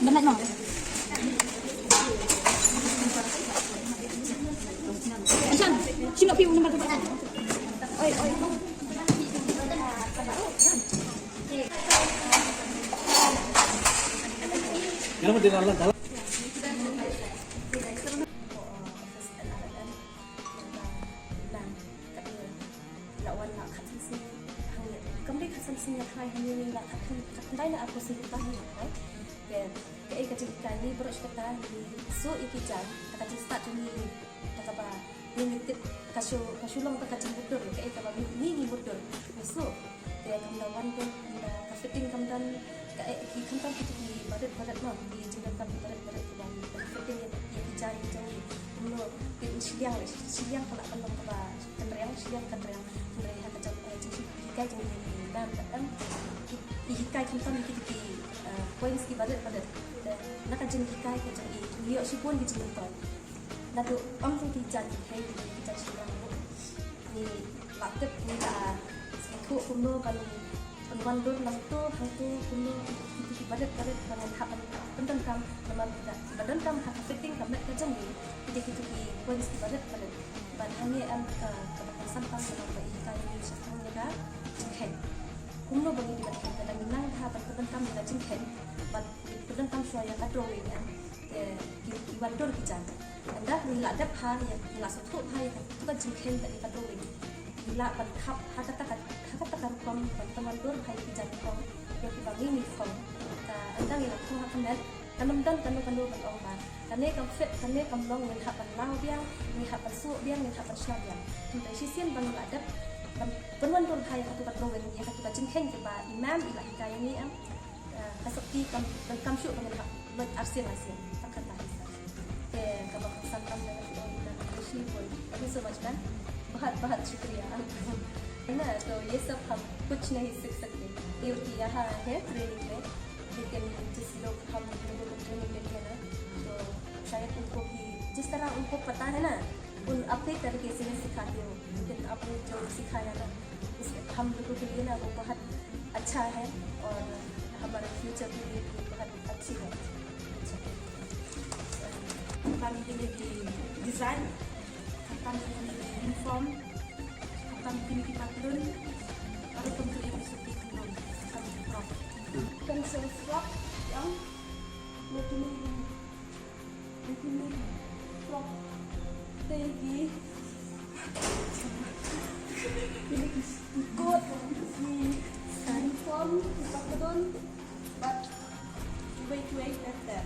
Benar no. Asan, sino piu nomor tu? Oi, oi. Kenapa dia dalam dalam? Hai hanya nak kata nak aku sih tahu kan ke kali berush kata di so ikijan kata start ni kata apa ni kasulong kata betul ke kata ni betul so dia kamdawan pun ka fitting kamdan ke kamdan di barat no di jingan barat dan fitting ikijan jadi ulo di siang kalau kalau apa kenreng kata jadi dan ihikai kamdan kita points ki barat nak kajian ihikai kita iyo sipun di jingan nado ang tu jan kai di jan silang ni laptop ni ta aku kuno kalau penwan dur nang tu hantu kuno di barat dengan hapan pendan kam nama badan kam hak fitting kam nak kajian ni kita di points ki barat ban hanya am ka sampai sama ihikai ni sakang ni dah jenghen kuno bagi di barat kadang nang hapan pendan kam ni jenghen ban pendan kam suaya kadrowing di wador kijan anda bila ada hal yang bila satu hal yang kita jengkel dari kadrowing bila berkap hakatakan kom teman dur hal kijan kom yang kita ini kom anda bila tu hakanet kanam dan kanu berong ban kane kam fit kane kam long yang hakan lau biang ni hakan su biang ni hakan syab biang kita sisian ban ada penuan dur hal yang kita kadrowing yang kita jengkel kita imam ila hikayah ini kasukti kam syuk dengan arsin takkan kalau kesempatan dengan खुशी बोल अभी समझना बहुत शुक्रिया है ना। तो ये सब हम कुछ नहीं सीख सकते ये यहाँ है ट्रेनिंग में, लेकिन जिस लोग हम लोगों को ट्रेनिंग लेते हैं ना तो शायद उनको भी जिस तरह उनको पता है ना उन अपने तरीके से ही सिखाते हो, लेकिन आपने जो सिखाया ना उस हम लोगों के लिए ना वो बहुत अच्छा है और हमारे फ्यूचर के लिए भी बहुत अच्छी है। Kami pilih di desain, kami pilih uniform, kami pilih pattern, baru bentuk itu seperti itu kami prop. Pencil flop yang begini flop tinggi, ini ikut di uniform pattern, but wait at that.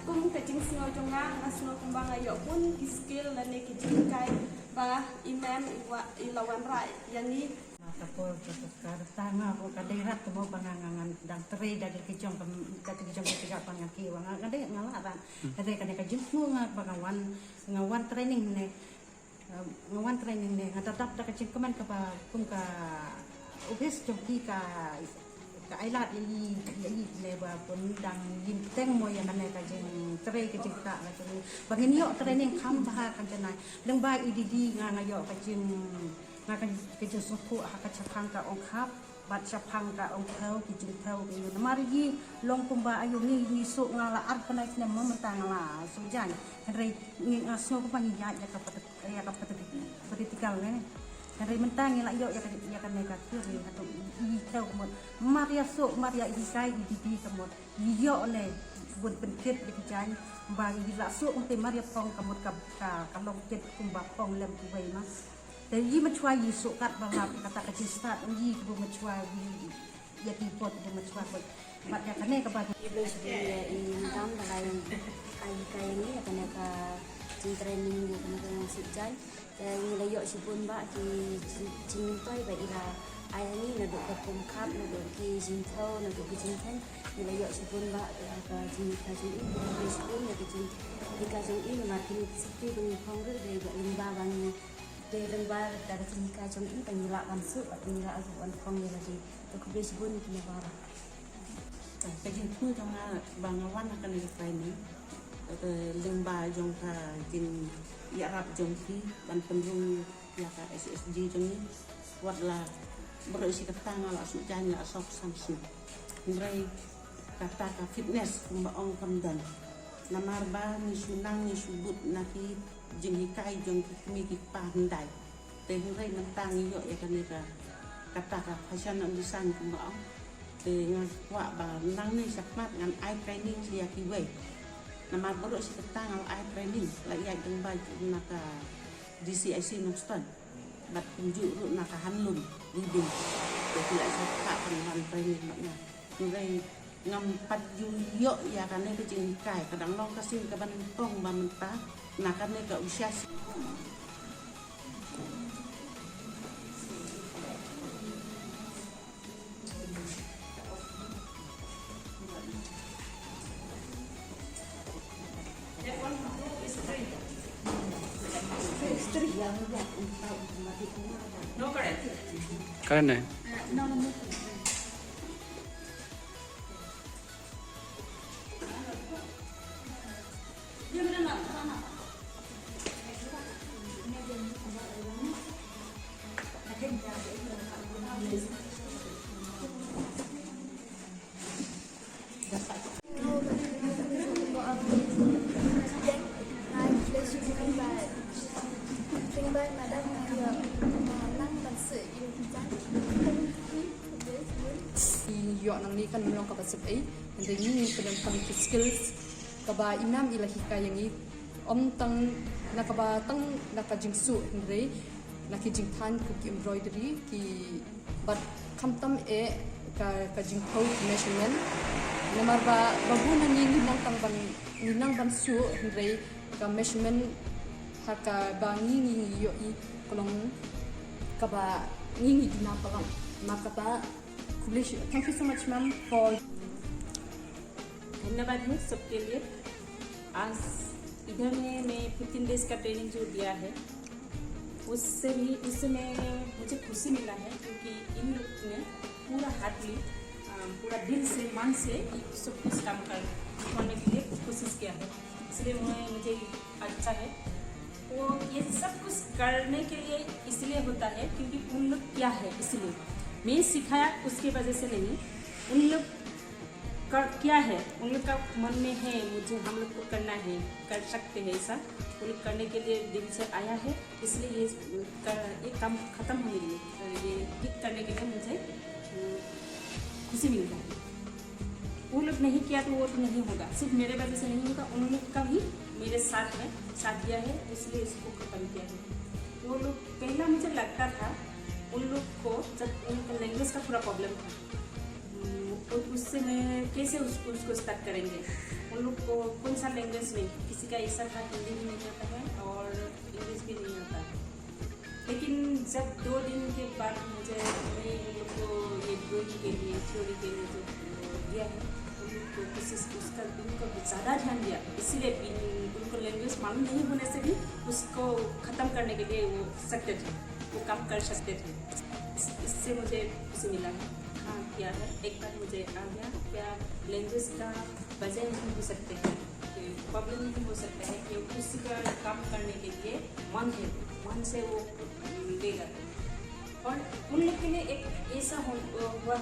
Kung kajing singaw jongang asno kumbang ayo pun skill dan kajing kai ba imam ilawan rai yani kapol tanga ko kadirat mo bangangan dang tre dari kijong tiga pangaki wang kade ngalaran kade kajing nga ngawan training ne ngatatap ta kajing keman ka kum ka ubis joki ka ailat i leba pun dang yin teng mo ya manai ka jeng tre ka jeng ta la jeng bangin yo training kham ba kan janai leng ba ididi nga yo ka jeng nga ka jeng suku ha ka chapang ka ong khap bat chapang ka ong thau ki jeng thau ki no marigi long kumba ayu ni su nga la ar panai ne mo mentang la su jan re ni aso ko pangi ya ka patikal ne dari mentang yang yo ya kan mereka kiri atau i tahu kemud Maria ikai di kemud yo ne bun penkit di jalan bagi bila so untuk Maria pong kemud ka kalong ket kumba pong lem kubai mas แต่ยี่มันช่วยยี่สุกัดบางรับkata kecil startยี่ก็มันช่วยยี่ที่potก็มันช่วยคนบัดya kan ke bagi Ibu sebenarnya ini tam dalam kaya ni akan ada training ni akan ada sejak dan layok sipun ba ki jing toy ba ila ayah ni nak duk perform cup nak duk ki jing thau nak duk ki jing kan layok sipun ba ka jing ka jing ini sipun nak jing di ka jing ini makin seperti bung phong ru de ba limba bang de limba dari jing ka jing ini pengira langsung pengira azuan phong ni lagi tu ku sipun ni ba kajin pun jangan bangawan akan dikai ni lembah jongka jin yarap jongki dan pendung ya ka SSG jong ni buatlah berisi ketang ala sujan la sok samsi ngai kata ka fitness kumbaong kamdan namar ba ni sunang ni subut naki jing hikai jongki mi ki pandai te ngai mentang yo ya kan ni kata ka fashion and design kumbaong dengan wak ba nang ni sakmat dengan eye training sia kiwe nama baru si ketang al eye training la ya deng ba naka DCIC Nustan bat tunjuk ru naka hanlum leading jadi la sa pan training makna ngai ngam pat yu yo ya kan ni jing kai kadang long kasin ka ban tong ba menta naka ni ka usia Keren ya? Yok nang ni kan melong kapasip ai dan ini penempatan skills kaba imam ilahi kaya ni om tang nakaba tang nakajing su ndre nakijing than ku ki embroidery ki but kamtam e ka jing thau measurement namar ba baguna ni nang tang ban su ndre ka measurement haka bangi ni yo I kolong kaba ni dina palam makaba Thank you so much, ma'am, for. धन्यवाद है सबके लिए। आज इधर में मैं 15 डेज का ट्रेनिंग जो दिया है उसमें मुझे खुशी मिला है क्योंकि इन लोग ने पूरा हार्टली पूरा दिल से मन से सब कुछ काम करने के लिए कोशिश किया है इसलिए मुझे अच्छा है। वो ये सब कुछ करने के लिए इसलिए होता है क्योंकि उन लोग क्या है इसलिए मैं सिखाया उसके वजह से नहीं उन लोग क्या है उन लोग का मन में है मुझे हम लोग को करना है कर सकते हैं ऐसा उन लोग करने के लिए दिल से आया है इसलिए ये काम ख़त्म होने के लिए ये गीत करने के लिए मुझे खुशी मिलता है। वो लोग नहीं किया तो वो नहीं होगा सिर्फ मेरे वजह से नहीं होगा उन लोग का भी मेरे साथ है साथ दिया है इसलिए इसको ख़त्म किया है। वो लोग पहला मुझे लगता था उन लोग को जब उनका लैंग्वेज का थोड़ा प्रॉब्लम था तो उससे मैं कैसे उसको स्टार्ट करेंगे उन लोग को कौन सा लैंग्वेज में किसी का ऐसा था हिंदी भी नहीं आता है और इंग्लिश भी नहीं आता है लेकिन जब 2 दिन के बाद मैं उन लोग को ये ड्राइंग के लिए थ्योरी के लिए जो दिया है उन लोग को कोशिश उसका उनको ज़्यादा ध्यान दिया इसीलिए उनको लैंग्वेज मालूम नहीं होने से भी उसको ख़त्म करने के लिए वो सकते थे वो काम कर सकते थे। इससे मुझे खुशी मिला है हाँ किया है एक बार मुझे आ गया क्या लैंग्वेज का वजह नहीं हो सकते हैं प्रॉब्लम नहीं हो सकता है कि उसी का काम करने के लिए मन है मन से वो देगा और उन लोग के लिए एक ऐसा हुआ